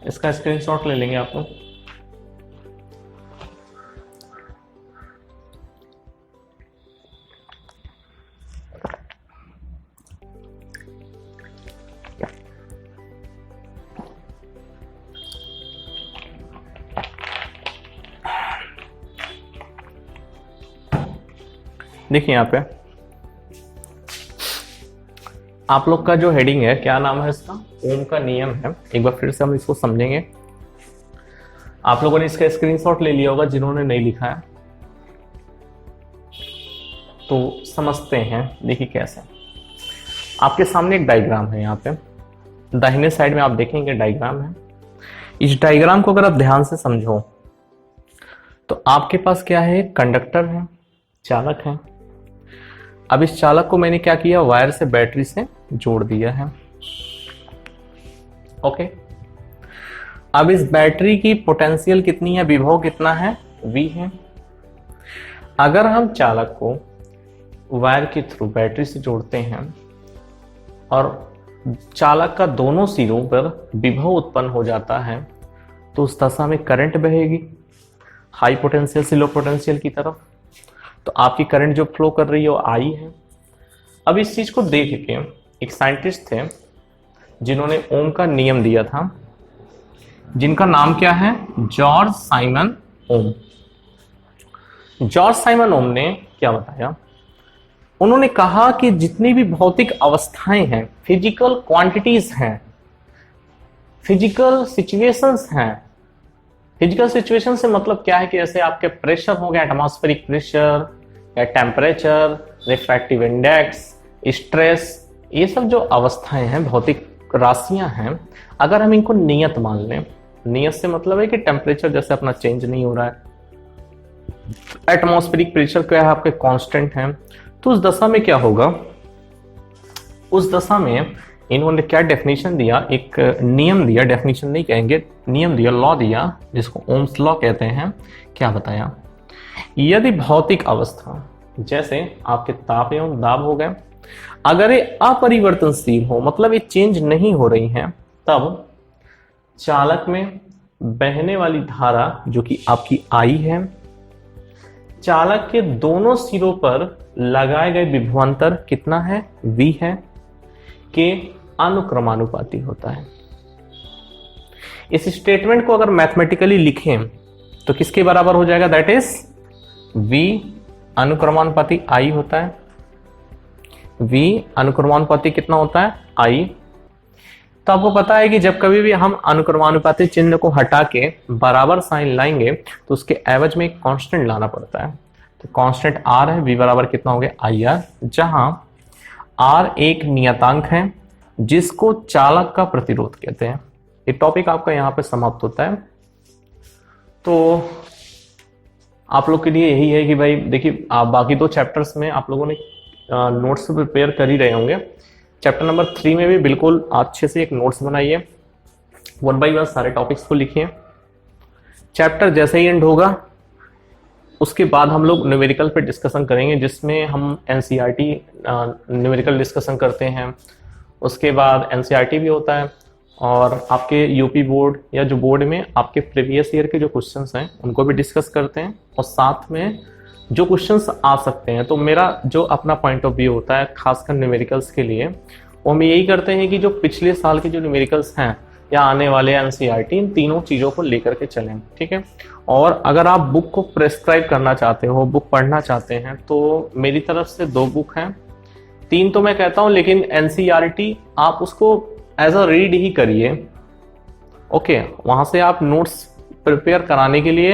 इसका स्क्रीनशॉट ले लेंगे आप लोग। देखिए यहाँ पे आप लोग का जो हेडिंग है, क्या नाम है इसका, ओम का नियम है। एक बार फिर से हम इसको समझेंगे। आप लोगों ने इसका स्क्रीनशॉट ले लिया होगा जिन्होंने नहीं लिखा है, तो समझते हैं। देखिए कैसे, आपके सामने एक डायग्राम है। यहाँ पे दाहिने साइड में आप देखेंगे डायग्राम है। इस डायग्राम को अगर आप ध्यान से समझो तो आपके पास क्या है, कंडक्टर है, चालक है। अब इस चालक को मैंने क्या किया, वायर से बैटरी से जोड़ दिया है। ओके, अब इस बैटरी की पोटेंशियल कितनी है, विभव कितना है, V है। अगर हम चालक को वायर के थ्रू बैटरी से जोड़ते हैं और चालक का दोनों सिरों पर विभव उत्पन्न हो जाता है, तो उस दशा में करंट बहेगी हाई पोटेंशियल से लो पोटेंशियल की तरफ। तो आपकी करंट जो फ्लो कर रही है वो I है। अब इस चीज को देख के एक साइंटिस्ट थे जिन्होंने ओम का नियम दिया था, जिनका नाम क्या है, जॉर्ज साइमन ओम। जॉर्ज साइमन ओम ने क्या बताया, उन्होंने कहा कि जितनी भी भौतिक अवस्थाएं हैं, फिजिकल क्वांटिटीज हैं, फिजिकल सिचुएशंस हैं। फिजिकल सिचुएशन से मतलब क्या है कि जैसे आपके प्रेशर हो गया, एटमॉस्फेरिक प्रेशर या टेम्परेचर, रिफ्रैक्टिव इंडेक्स, स्ट्रेस, ये सब जो अवस्थाएं हैं, भौतिक राशियां हैं, अगर हम इनको नियत मान लें, नियत से मतलब है कि टेम्परेचर जैसे अपना चेंज नहीं हो रहा है, एटमॉस्फेरिक प्रेशर क्या है आपके कांस्टेंट है, तो उस दशा में क्या होगा, उस दशा में इन्होंने क्या डेफिनेशन दिया, एक नियम दिया, डेफिनेशन नहीं कहेंगे, नियम दिया, लॉ दिया, जिसको ओम्स लॉ कहते हैं। क्या बताया, यदि भौतिक अवस्था जैसे आपके ताप एवं दाब हो गए, अगर ये अपरिवर्तनशील हो, मतलब ये चेंज नहीं हो रही हैं, तब चालक में बहने वाली धारा जो कि आपकी I है, चालक के दोनों सिरों पर लगाए गए विभवांतर कितना है, V है, के अनुक्रमानुपाती होता है। इस स्टेटमेंट को अगर मैथमेटिकली लिखें तो किसके बराबर हो जाएगा, दैट इज V अनुक्रमानुपाती I होता है। V अनुक्रमानुपाती कितना होता है, I। तो आपको पता है कि जब कभी भी हम अनुक्रमानुपाती चिन्ह को हटा के बराबर साइन लाएंगे तो उसके एवज में एक कांस्टेंट लाना पड़ता है। तो कांस्टेंट R है, V बराबर कितना हो गया, IR, जहां R एक नियतांक है जिसको चालक का प्रतिरोध कहते हैं। ये टॉपिक आपका यहाँ पे समाप्त होता है। तो आप लोग के लिए यही है कि भाई देखिए, आप बाकी दो चैप्टर्स में आप लोगों ने नोट्स प्रिपेयर कर ही रहे होंगे। चैप्टर नंबर 3 में भी बिल्कुल अच्छे से एक नोट्स बनाइए, 1 by 1 सारे टॉपिक्स को लिखिए। चैप्टर जैसे ही एंड होगा उसके बाद हम लोग न्यूमेरिकल पे डिस्कशन करेंगे, जिसमें हम एनसीईआरटी न्यूमेरिकल डिस्कशन करते हैं। उसके बाद एनसीईआरटी भी होता है, और आपके यूपी बोर्ड या जो बोर्ड में आपके प्रीवियस ईयर के जो क्वेश्चंस हैं उनको भी डिस्कस करते हैं, और साथ में जो क्वेश्चंस आ सकते हैं। तो मेरा जो अपना पॉइंट ऑफ व्यू होता है खासकर न्यूमेरिकल्स के लिए, वो हम यही करते हैं कि जो पिछले साल के जो न्यूमेरिकल्स हैं या आने वाले एनसीईआरटी, इन तीनों चीज़ों को लेकर के चलें, ठीक है। और अगर आप बुक को प्रेस्क्राइब करना चाहते हो, बुक पढ़ना चाहते हैं, तो मेरी तरफ से 2 बुक हैं, 3 तो मैं कहता हूँ, लेकिन एनसीईआरटी आप उसको एज अ रीड ही करिए। ओके, वहाँ से आप नोट्स प्रिपेयर कराने के लिए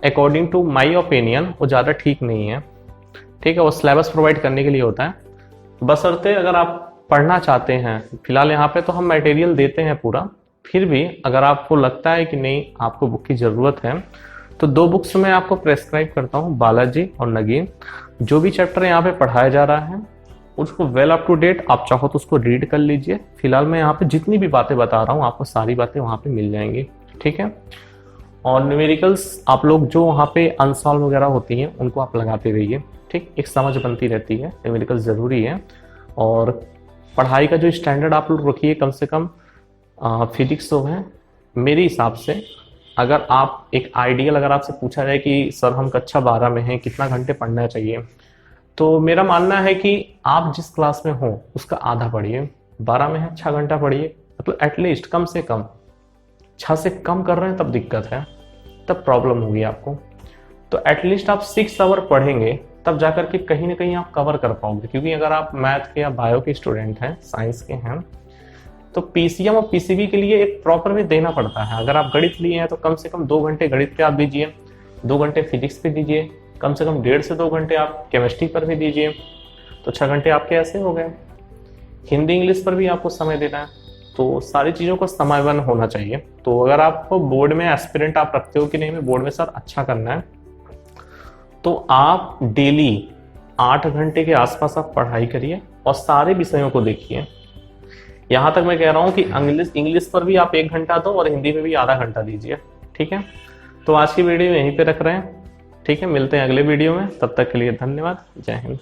अकॉर्डिंग टू माई ओपिनियन वो ज़्यादा ठीक नहीं है, ठीक है। वो सिलेबस प्रोवाइड करने के लिए होता है, बशर्ते अगर आप पढ़ना चाहते हैं। फिलहाल यहाँ पे तो हम मटेरियल देते हैं पूरा, फिर भी अगर आपको लगता है कि नहीं आपको बुक की ज़रूरत है, तो 2 बुक्स मैं आपको प्रेस्क्राइब करता हूँ, बालाजी और नगीन। जो भी चैप्टर यहाँ पे पढ़ाया जा रहा है उसको वेल अप टू डेट आप चाहो तो उसको रीड कर लीजिए। फिलहाल मैं यहाँ पे जितनी भी बातें बता रहा हूँ आपको सारी बातें वहाँ पे मिल जाएंगी, ठीक है। और न्यूमेरिकल्स आप लोग जो वहाँ पे अनसॉल्व वगैरह होती हैं उनको आप लगाते रहिए, ठीक, एक समझ बनती रहती है। न्यूमेरिकल्स ज़रूरी है, और पढ़ाई का जो स्टैंडर्ड आप लोग रखिए, कम से कम फिजिक्स जो है मेरे हिसाब से, अगर आप एक आइडियल अगर आपसे पूछा जाए कि सर हम कक्षा 12 में हैं, कितना घंटे पढ़ना चाहिए, तो मेरा मानना है कि आप जिस क्लास में हो उसका आधा पढ़िए। 12 में है 6 घंटा पढ़िए, मतलब एटलीस्ट कम से कम 6 से कम कर रहे हैं तब दिक्कत है, तब प्रॉब्लम होगी आपको। तो एटलीस्ट आप 6 आवर पढ़ेंगे तब जाकर के कहीं ना कहीं आप कवर कर पाओगे। क्योंकि अगर आप मैथ के या बायो के स्टूडेंट हैं, साइंस के हैं, तो पीसीएम और पीसीबी के लिए एक प्रॉपर वे देना पड़ता है। अगर आप गणित लिए हैं तो कम से कम 2 घंटे गणित पे आप दीजिए, 2 घंटे फिजिक्स पे दीजिए, कम से कम 1.5 से 2 घंटे आप केमिस्ट्री पर भी दीजिए, तो 6 घंटे आपके ऐसे हो गए। हिंदी इंग्लिश पर भी आपको समय देना है, तो सारी चीज़ों का समन्वय होना चाहिए। तो अगर आपको बोर्ड में एस्पिरेंट आप रखते हो कि नहीं हमें बोर्ड में सर अच्छा करना है, तो आप डेली 8 घंटे के आसपास आप पढ़ाई करिए और सारे विषयों को देखिए। यहाँ तक मैं कह रहा हूँ कि इंग्लिश पर भी आप 1 घंटा दो और हिंदी में भी आधा घंटा दीजिए, ठीक है। तो आज की वीडियो यहीं पे रख रहे हैं, ठीक है। मिलते हैं अगले वीडियो में, तब तक के लिए धन्यवाद, जय हिंद।